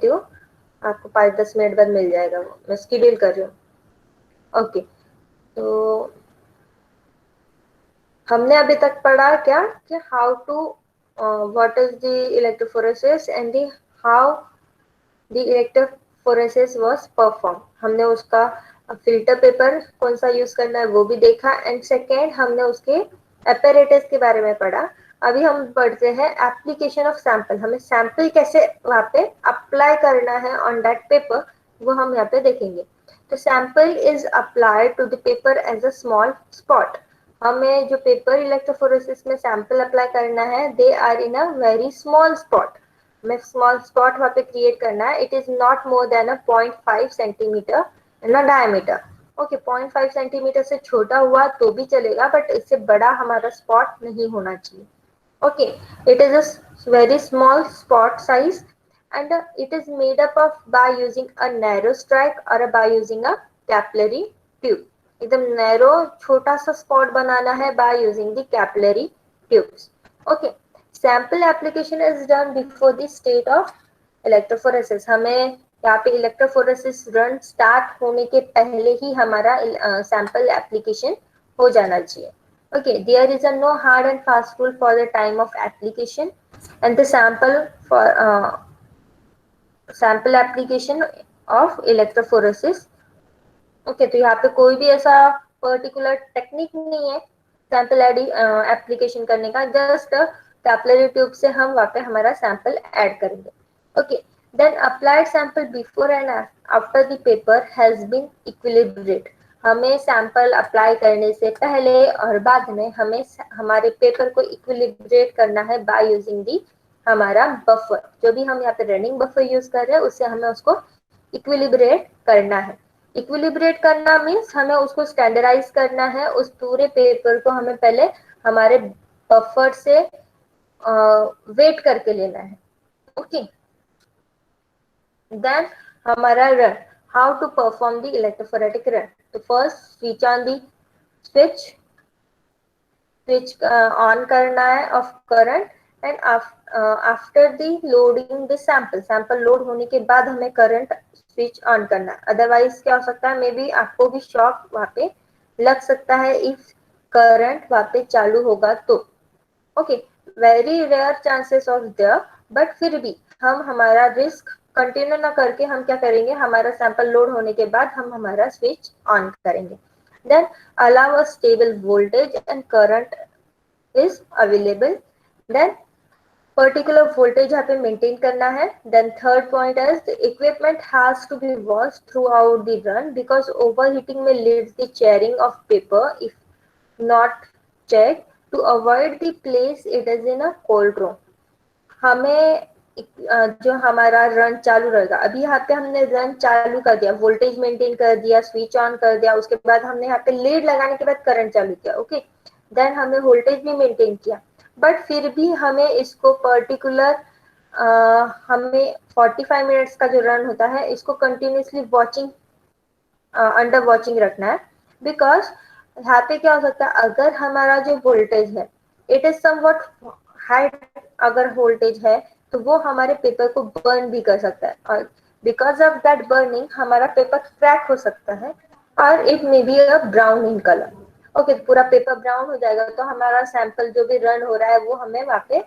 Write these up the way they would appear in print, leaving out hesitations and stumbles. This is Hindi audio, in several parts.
देती हूँ, आपको 5-10 मिनट बाद मिल जाएगा, वो मैं शेड्यूल कर रही हूँ। ओके, तो हमने अभी तक पढ़ा क्या कि how to what is the electrophoresis and the how the electrophoresis was perform. हमने उसका फिल्टर पेपर कौन सा यूज करना है वो भी देखा, एंड सेकेंड हमने उसके एपेरेटस के बारे में पढ़ा। अभी हम पढ़ते हैं एप्लीकेशन ऑफ सैंपल, हमें सैंपल कैसे वहाँ पे अप्लाई करना है ऑन दैट पेपर, वो हम यहाँ पे देखेंगे। तो sample is applied to the paper as a small spot. हमें जो पेपर इलेक्ट्रोफोरेसिस में सैंपल अप्लाई करना है, they are in a very small spot. हमें स्मॉल स्पॉट वहाँ पे क्रिएट करना है। It is not more than a 0.5 centimetre in a diameter. Okay, 0.5 centimetre से छोटा हुआ तो भी चलेगा, बट इससे बड़ा हमारा स्पॉट नहीं होना चाहिए। Okay, it is a very small spot size and it is made up of by using a narrow strike or by using a capillary tube. एकदम नैरो छोटा सा स्पॉट बनाना है by using the capillary tubes. Okay, sample application is done before the state of electrophoresis. हमें यहाँ पे इलेक्ट्रोफोरेसिस रन स्टार्ट होने के पहले ही हमारा सैंपल एप्लीकेशन हो जाना चाहिए। Okay, there is a no hard and fast rule for the time of application and the sample for sample application of electrophoresis. Okay, तो यहाँ पे कोई भी ऐसा पर्टिकुलर टेक्निक नहीं है सैंपल एप्लीकेशन करने का, जस्ट कैपिलरी ट्यूब से हम वहाँ पे हमारा सैंपल ऐड करेंगे। Okay, then applied sample before and after the paper has been equilibrate. हमें सैंपल अप्लाई करने से पहले और बाद में हमें हमारे पेपर को इक्विलिब्रेट करना है बाय यूजिंग दी हमारा बफर। जो भी हम यहाँ पे रनिंग बफर यूज कर रहे हैं उससे हमें उसको इक्विलिब्रेट करना है। इक्विलिब्रेट करना मीन्स हमें उसको स्टैंडर्डाइज करना है। उस पूरे पेपर को हमें पहले हमारे बफर से वेट करके लेना है। ओके, देन हमारा run, how to perform the electrophoretic run. तो first switch on the switch on करना है of current, and after the loading the sample load होने के बाद हमें करंट स्विच ऑन करना है। अदरवाइज क्या हो सकता है, मे बी आपको भी शॉक वहाँ पे लग सकता है इफ करंट वहाँ पे चालू होगा तो। Okay, very rare chances of there, but फिर भी हम हमारा रिस्क कंटिन्यू ना करके हम क्या करेंगे, हमारा सैंपल लोड होने के बाद हम हमारा स्विच ऑन करेंगे। Then allow a stable voltage and current is available. Then particular voltage यहाँ पे मेंटेन करना है। Then third point is the equipment has to be wash through out the run because over heating में leads the charring of paper if not check to avoid the place it is in a cold room. हमें जो हमारा रन चालू रहेगा, अभी यहाँ पे हमने रन चालू कर दिया, वोल्टेज मेंटेन कर दिया, स्विच ऑन कर दिया, उसके बाद हमने यहाँ पे लीड लगाने के बाद करंट चालू किया। ओके, देन हमने वोल्टेज भी मेंटेन किया, बट फिर भी हमें इसको पर्टिकुलर हमें 45 मिनट्स का जो रन होता है इसको कंटिन्यूसली वॉचिंग अंडर वॉचिंग रखना है। बिकॉज यहाँ पे क्या हो सकता है, अगर हमारा जो वोल्टेज है इट इज समवट हाई, अगर वोल्टेज है तो वो हमारे पेपर को बर्न भी कर सकता है, और बिकॉज ऑफ दैट बर्निंग हमारा पेपर क्रैक हो सकता है और it may be a brown in colour. Okay, पूरा पेपर ब्राउन हो जाएगा तो हमारा सैंपल जो भी रन हो रहा है वो हमें वहाँ पे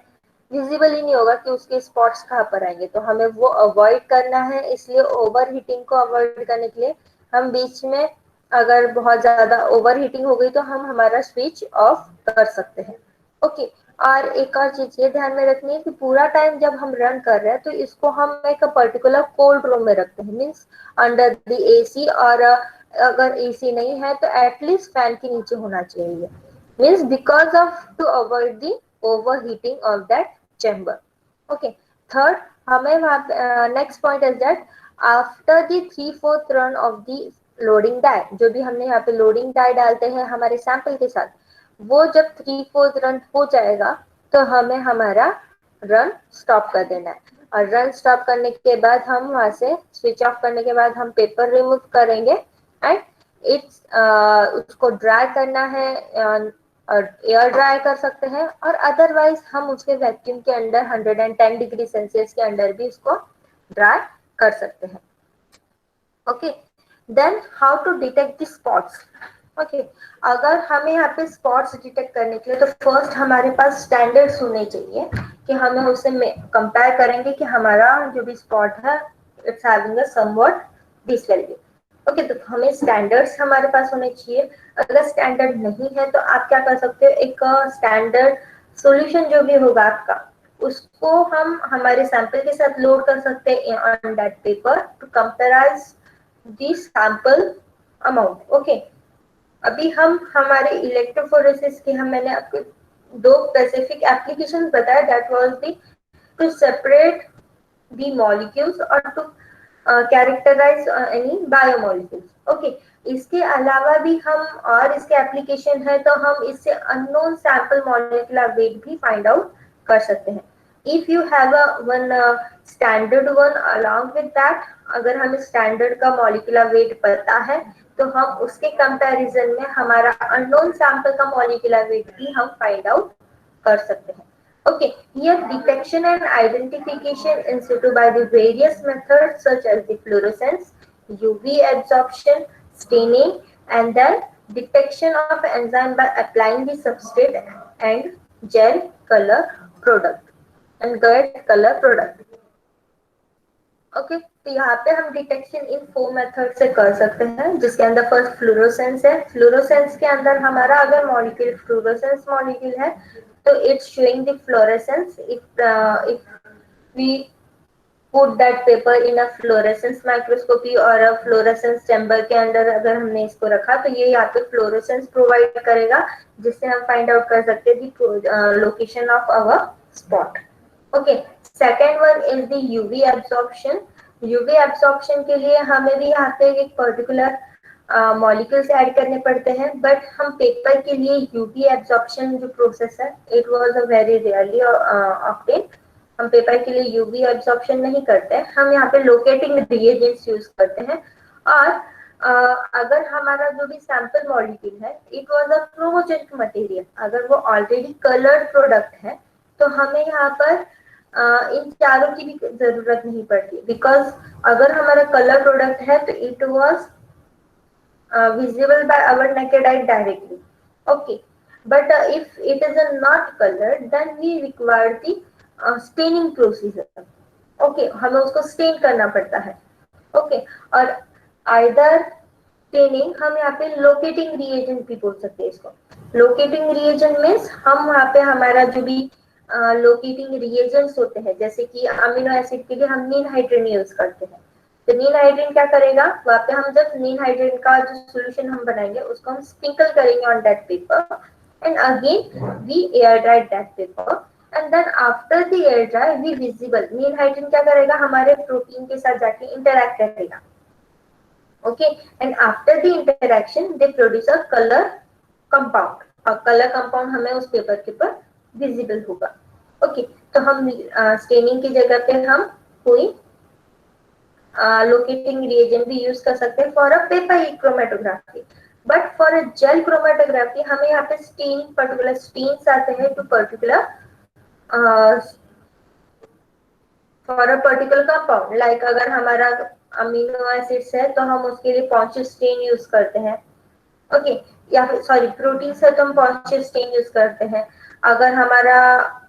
विजिबल ही नहीं होगा कि उसके स्पॉट्स कहाँ पर आएंगे, तो हमें वो अवॉइड करना है। इसलिए ओवर हीटिंग को अवॉइड करने के लिए हम बीच में अगर बहुत ज्यादा ओवर हीटिंग हो गई तो हम हमारा स्विच ऑफ कर सकते हैं। ओके, और एक और चीज ये ध्यान में रखनी है कि पूरा टाइम जब हम रन कर रहे हैं तो इसको हम एक पर्टिकुलर कोल्ड रूम में रखते हैं, मीन्स अंडर द एसी, और अगर एसी नहीं है तो एटलीस्ट फैन के नीचे होना चाहिए, means because of to avoid the overheating of that chamber. Okay, third हमें वहाँ next point is that after the 3/4 run off the loading dye, जो भी हमने यहाँ पे लोडिंग डाई डालते हैं हमारे सैंपल के साथ, वो जब 3/4 रन हो जाएगा तो हमें हमारा रन स्टॉप कर देना है। और रन स्टॉप करने के बाद हम वहां से स्विच ऑफ करने के बाद हम पेपर रिमूव करेंगे एंड इट्स उसको ड्राई करना है, और एयर ड्राई कर सकते हैं, और अदरवाइज हम उसके वैक्यूम के अंडर 110 डिग्री सेल्सियस के अंडर भी उसको ड्राई कर सकते हैं। Okay, then how to detect the spots. Okay, अगर हमें यहाँ पे स्पॉट्स डिटेक्ट करने के लिए तो फर्स्ट हमारे पास स्टैंडर्ड्स होने चाहिए कि हमें उसे कंपेयर करेंगे कि हमारा जो भी स्पॉट है it's having a somewhat this value. Okay, तो हमें स्टैंडर्ड्स हमारे पास होने चाहिए। अगर स्टैंडर्ड नहीं है तो आप क्या कर सकते हो, एक स्टैंडर्ड सॉल्यूशन जो भी होगा आपका उसको हम हमारे सैंपल के साथ लोड कर सकते हैं on that paper to compare the sample amount. Okay, अभी हम हमारे इलेक्ट्रोफोरेसिस के हम मैंने आपको दो स्पेसिफिक एप्लीकेशन बताया, that was the to separate the molecules और to characterize any biomolecules. Okay, इसके अलावा भी हम और इसके एप्लीकेशन है तो हम इससे अननोन सैंपल मॉलिक्यूलर वेट भी फाइंड आउट कर सकते हैं। If you have a one standard one along with that, अगर हमें स्टैंडर्ड का मॉलिक्यूलर वेट पता है तो हम उसके कंपैरिजन में हमारा अननोन सैंपल का मॉलिक्यूलर वेट भी हम फाइंड आउट कर सकते हैं। Okay, here detection and identification in situ by the various methods such as the fluorescence, UV absorption, staining, and then detection of enzyme by applying the substrate and gel color product and get color product. Okay, तो यहाँ पे हम डिटेक्शन इन 4 मेथड से कर सकते हैं, जिसके अंदर फर्स्ट फ्लोरोसेंस है। फ्लोरोसेंस के अंदर हमारा अगर मॉलिक्यूल फ्लोरोसेंस मॉलिक्यूल है तो it's showing the fluorescence. If we put that paper in a fluorescence microscopy or a fluorescence chamber के अंदर अगर हमने इसको रखा तो ये यहाँ पे फ्लोरोसेंस प्रोवाइड करेगा, जिससे हम फाइंड आउट कर सकते हैं location of our spot. Okay, second one is the UV absorption. UV absorption के लिए हमें भी यहाँ पे एक पर्टिकुलर मॉलिक्यूल्स ऐड करने पड़ते हैं, बट हम पेपर के लिए यूवी एब्सॉर्प्शन जो प्रोसेस है it was a very rarely obtain. हम पेपर के लिए यूवी एब्सॉर्प्शन नहीं करते, हम यहाँ पे लोकेटिंग रिएजेंट्स यूज करते हैं। और अगर हमारा जो भी सैंपल मॉलिक्यूल है it was a chromogenic material, अगर वो ऑलरेडी कलर्ड प्रोडक्ट है तो हमें यहाँ पर इन चारों की भी जरूरत नहीं पड़ती, बिकॉज अगर हमारा कलर प्रोडक्ट है तो it was visible by our naked eye directly. Okay, but if it is not colored, then we require the staining procedure. Okay, हमें उसको स्टेन करना पड़ता है। Okay, और either स्टेनिंग हम यहाँ पे लोकेटिंग रिएजेंट भी बोल सकते हैं इसको। लोकेटिंग रिएजेंट मीन्स हम वहाँ पे हमारा जो भी लोकेटिंग रिएजेंट्स होते हैं, जैसे कि अमीनो एसिड के लिए हम नील हाइड्रेन यूज करते हैं, तो नील हाइड्रेन क्या करेगा, वहाँ पे हम जब नील हाइड्रेन का जो सोल्यूशन हम बनाएंगे उसको हम स्प्रिंकल करेंगे on that paper and again we air dried that paper and then after the air dry we visible ninhydrin क्या करेगा, हमारे प्रोटीन के साथ जाके इंटरैक्ट करेगा। Okay, and after the interaction they produce a color compound, और कलर कंपाउंड हमें उस पेपर के ऊपर विजिबल होगा। ओके, तो हम स्टेनिंग की जगह पे हम कोई लोकेटिंग रिएजेंट भी यूज कर सकते हैं for a paper chromatography. But for a gel chromatography हमें यहाँ पे स्टेनिंग पर्टिकुलर स्टेन्स आते हैं to particular for a particular compound, like अगर हमारा अमीनो एसिड्स है तो हम उसके लिए पॉन्च स्टेन यूज करते हैं। ओके, या फिर सॉरी प्रोटीन है तो हम पॉन्च स्टेन यूज करते हैं। अगर हमारा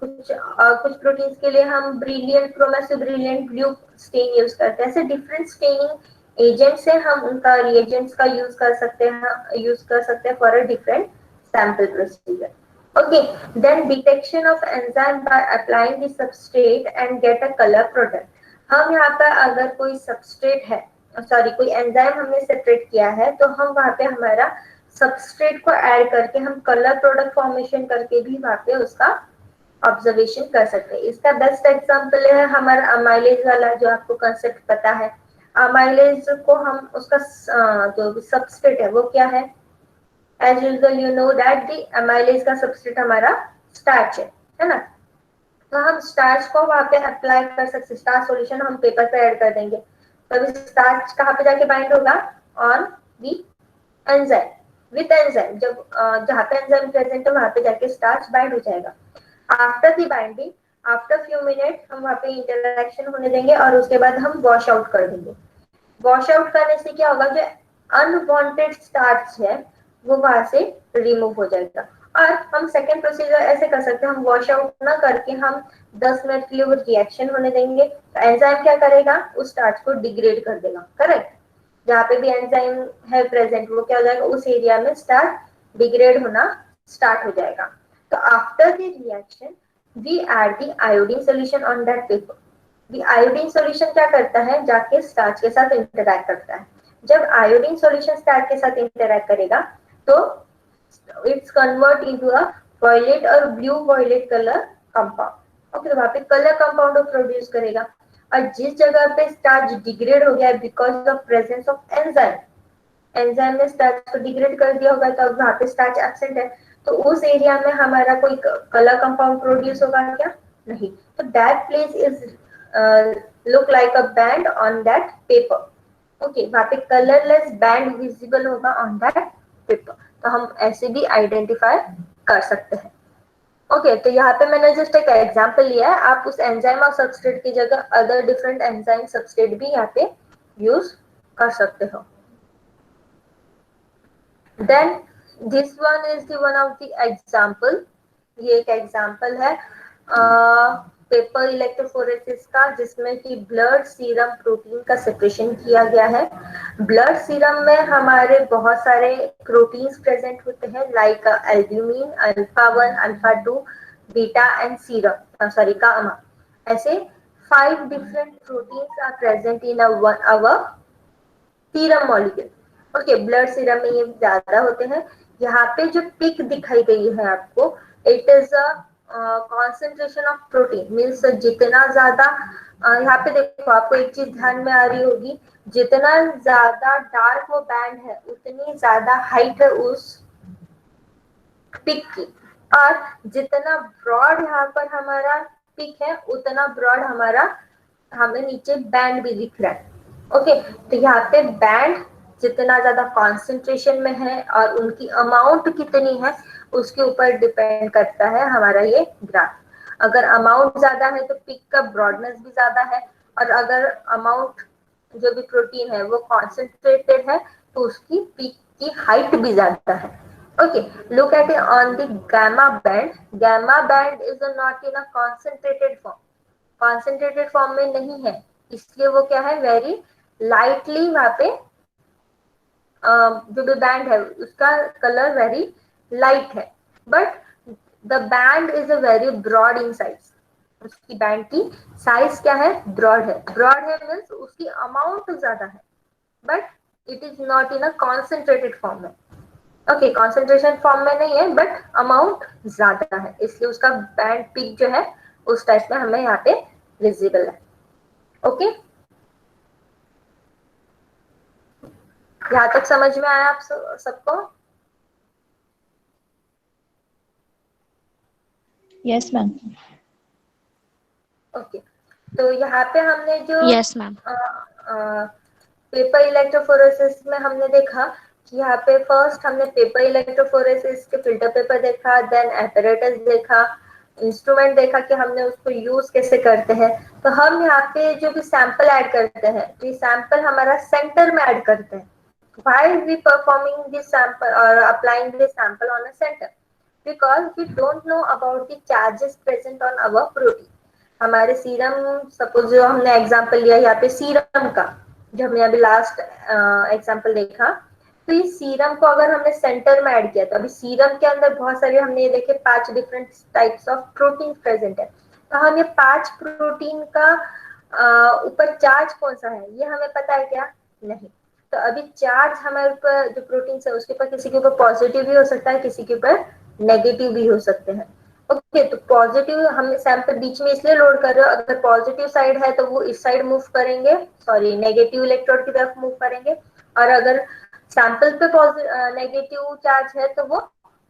कुछ प्रोटीन्स के लिए हम ब्रिलियंट क्रोमा से ब्रिलियंट ब्लू स्टेन यूज करते हैं। ऐसे डिफरेंट स्टेनिंग एजेंट्स है, हम उनका रिएजेंट्स का यूज कर सकते हैं for a different sample procedure. Okay, then detection of enzyme by applying the substrate and get a color product. हम यहाँ पर अगर कोई सबस्ट्रेट है, सॉरी कोई एंजाइम हमने सेपरेट किया है तो हम वहाँ पे हमारा सबस्ट्रेट को ऐड करके हम कलर प्रोडक्ट फॉर्मेशन करके भी वहाँ पे उसका ऑब्जर्वेशन कर सकते हैं। इसका बेस्ट एग्जांपल है हमारा अमाइलेज वाला, जो आपको कंसेप्ट पता है। अमाइलेज को हम उसका जो सबस्ट्रेट है वो क्या है, as usual you know that the amylase का सबस्ट्रेट हमारा स्टार्च है ना, तो हम स्टार्च को वहां पे अप्लाई कर सकते हैं। स्टार्च सॉल्यूशन हम पेपर पे ऐड कर देंगे, तभी स्टार्च कहाँ पे जाके बाइंड होगा, on the enzyme with enzyme. जब जहाँ पे एंजाइम प्रेजेंट है वहां पे जाके स्टार्च बाइंड हो जाएगा। After the binding after few minute हम वहाँ पे इंटरेक्शन होने देंगे और उसके बाद हम वॉश आउट कर देंगे। वॉश आउट करने से क्या होगा, जो अनवांटेड स्टार्च है वो वहां से रिमूव हो जाएगा। और हम सेकेंड प्रोसीजर ऐसे कर सकते हैं, हम वॉश आउट ना करके हम 10 मिनट के लिए वो रिएक्शन होने देंगे। तो एंजाइम क्या करेगा, उस स्टार्च को डिग्रेड कर देगा, करेक्ट। जहाँ पे भी एंजाइम है प्रेजेंट वो क्या हो जाएगा, उस एरिया में स्टार्च डिग्रेड होना स्टार्ट हो जाएगा। तो after the reaction we add the iodine solution on that paper. Iodine solution क्या करता है, जाके स्टार्च के साथ इंटरैक्ट करता है। जब आयोडीन सॉल्यूशन स्टार्च के साथ इंटरैक्ट करेगा तो it's convert into a violet और blue violet colour compound. Okay, वहां पे कलर कंपाउंड प्रोड्यूस करेगा। और जिस जगह पे स्टार्च डिग्रेड हो गया है because of presence of enzyme, enzyme ने स्टार्च को डिग्रेड कर दिया होगा, तो अब वहां पे स्टार्च एब्सेंट है, तो उस एरिया में हमारा कोई कलर कंपाउंड प्रोड्यूस होगा क्या, नहीं। तो that place is look like a band on that paper. Okay, वहां पे कलरलेस बैंड विजिबल होगा ऑन दैट पेपर। तो हम ऐसे भी आइडेंटिफाई कर सकते हैं। ओके, तो यहाँ पे मैंने जस्ट एक एग्जांपल लिया है, आप उस एंजाइम और सबस्ट्रेट की जगह अदर डिफरेंट एंजाइम सबस्ट्रेट भी यहाँ पे यूज कर सकते हो। Then this one is the one of the example, ये एक एग्जाम्पल है पेपर इलेक्ट्रोफोरेसिस का, जिसमें कि ब्लड सीरम प्रोटीन का सेपरेशन किया गया है। ब्लड सीरम में हमारे बहुत सारे प्रोटीन्स प्रेजेंट होते हैं, like albumin, alpha 1, alpha 2, beta and serum sorry gamma. ऐसे 5 different proteins are present in our serum molecule. Okay, blood serum में ये ज्यादा होते हैं। यहाँ पे जो पिक दिखाई गई है आपको, it is a concentration of protein, means जितना ज्यादा यहाँ पे देखो, आपको एक चीज ध्यान में आ रही होगी, जितना ज्यादा डार्क वो बैंड है उतनी ज्यादा हाइट है उस पिक की, और जितना ब्रॉड यहाँ पर हमारा पिक है उतना ब्रॉड हमारा हमें नीचे बैंड भी दिख रहा है। ओके, तो यहाँ पे बैंड जितना ज्यादा कॉन्सेंट्रेशन में है और उनकी अमाउंट कितनी है उसके ऊपर डिपेंड करता है हमारा ये ग्राफ। अगर अमाउंट ज्यादा है तो पिक का ब्रॉडनेस भी ज्यादा है, और अगर अमाउंट जो भी प्रोटीन है वो कॉन्सेंट्रेटेड है तो उसकी पिक की हाइट भी ज्यादा है। Okay, look at it on the gamma band. Gamma band is not in a concentrated form. Concentrated form में नहीं है, इसलिए वो क्या है, वेरी लाइटली वहां पे जो भी बैंड है उसका कलर वेरी लाइट है। But the band is a very broad in size, उसकी बैंड की साइज क्या है, ब्रॉड है। ब्रॉड है मीन्स उसकी अमाउंट ज्यादा है, but it is not in a concentrated form में। ओके, कॉन्सेंट्रेशन फॉर्म में नहीं है बट अमाउंट ज्यादा है, इसलिए उसका बैंड पिक जो है उस टाइप में हमें यहाँ पे विजिबल है। ओके, यहाँ तक समझ में आया आप सबको? Yes ma'am. ओके, तो यहाँ पे हमने जो यस मैम। पेपर इलेक्ट्रोफोरेसिस में हमने देखा कि यहाँ पे फर्स्ट हमने पेपर इलेक्ट्रोफोरेसिस के फिल्टर पेपर देखा, देन एपरेटस देखा, इंस्ट्रूमेंट देखा कि हमने उसको यूज कैसे करते हैं। तो हम यहाँ पे जो भी सैंपल ऐड करते हैं, तो ये सैंपल हमारा सेंटर में ऐड करते हैं। Why we performing this sample or applying this sample on a center? Because we don't know about the charges present on our protein. हमारे सीरम, सपोज जो हमने एग्जांपल लिया यहाँ पे सीरम का, जो हमने अभी लास्ट एग्जांपल देखा, तो ये सीरम को अगर हमने सेंटर में ऐड किया, तो अभी सीरम के अंदर बहुत सारे हमने ये देखे 5 different types of protein present है। तो हम ये 5 प्रोटीन का ऊपर चार्ज कौन सा है ये हमें पता है क्या, नहीं। तो अभी चार्ज हमारे ऊपर जो प्रोटीन है उसके ऊपर किसी के ऊपर पॉजिटिव भी हो सकता है, किसी के ऊपर नेगेटिव भी हो सकते हैं। ओके, तो पॉजिटिव हम सैंपल बीच में इसलिए लोड कर रहे हो, अगर पॉजिटिव साइड है तो वो इस साइड मूव करेंगे, सॉरी नेगेटिव इलेक्ट्रोड की तरफ मूव करेंगे, और अगर सैंपल पे नेगेटिव चार्ज है तो वो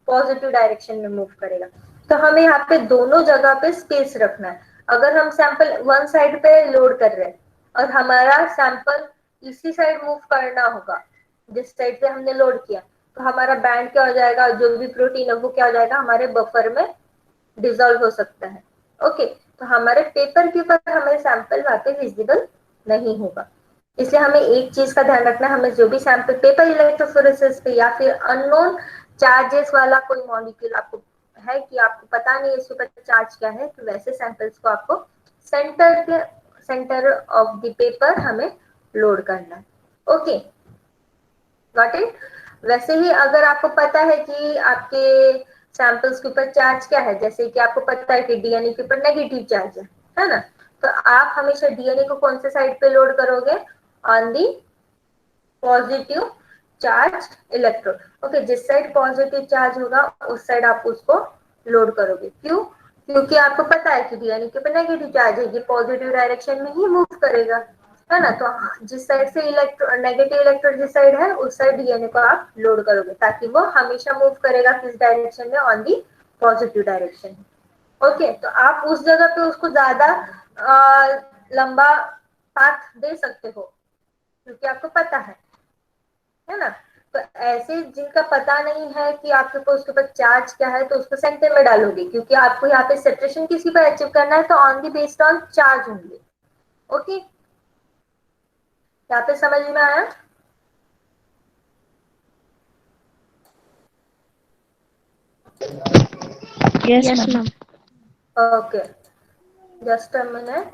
पॉजिटिव डायरेक्शन में मूव करेगा। तो हमें यहाँ पे दोनों जगह पे स्पेस रखना है। अगर हम सैंपल वन साइड पे लोड कर रहे हैं और हमारा सैंपल इसी साइड मूव करना होगा जिस साइड पे हमने लोड किया, तो हमारा बैंड क्या हो जाएगा, जो भी प्रोटीन है वो क्या हो जाएगा, हमारे बफर में डिसॉल्व हो सकता है। ओके, तो हमारे पेपर के ऊपर हमारे सैंपल वहां पे विजिबल नहीं होगा। इसलिए हमें एक चीज का ध्यान रखना, हमें जो भी सैंपल पेपर इलेक्ट्रोफोरेसिस पे या फिर अननोन चार्जेस वाला कोई मॉलिक्यूल आपको है कि आपको पता नहीं इसके ऊपर चार्ज क्या है, तो वैसे सैंपल्स को आपको सेंटर ऑफ द पेपर हमें लोड करना है। Okay, got it. वैसे ही अगर आपको पता है कि आपके सैंपल्स के ऊपर चार्ज क्या है, जैसे कि आपको पता है कि डीएनए के ऊपर नेगेटिव चार्ज है ना, तो आप हमेशा डीएनए को कौन से साइड पे लोड करोगे, on the positive charge electrode. Okay, जिस साइड पॉजिटिव चार्ज होगा उस साइड आप उसको लोड करोगे। क्यों? क्योंकि आपको पता है कि डीएनए के ऊपर नेगेटिव चार्ज है, ये पॉजिटिव डायरेक्शन में ही मूव करेगा, है ना। तो जिस साइड से नेगेटिव इलेक्ट्रोड जिस साइड है उस साइड डीएनए को आप लोड करोगे, ताकि वो हमेशा मूव करेगा किस डायरेक्शन में, on the positive direction. Okay, तो आप उस जगह पे उसको ज्यादा लंबा पाथ दे सकते हो क्योंकि आपको पता है ना। तो ऐसे जिनका पता नहीं है कि आपके ऊपर उसके ऊपर चार्ज क्या है, तो उसको सेंटर में डालोगे, क्योंकि आपको यहाँ पे सेपरेशन किसी पर अचीव करना है, तो on the based on charge होंगे। ओके, यहाँ पे समझ में आया? Yes, ma'am. Okay, just a minute.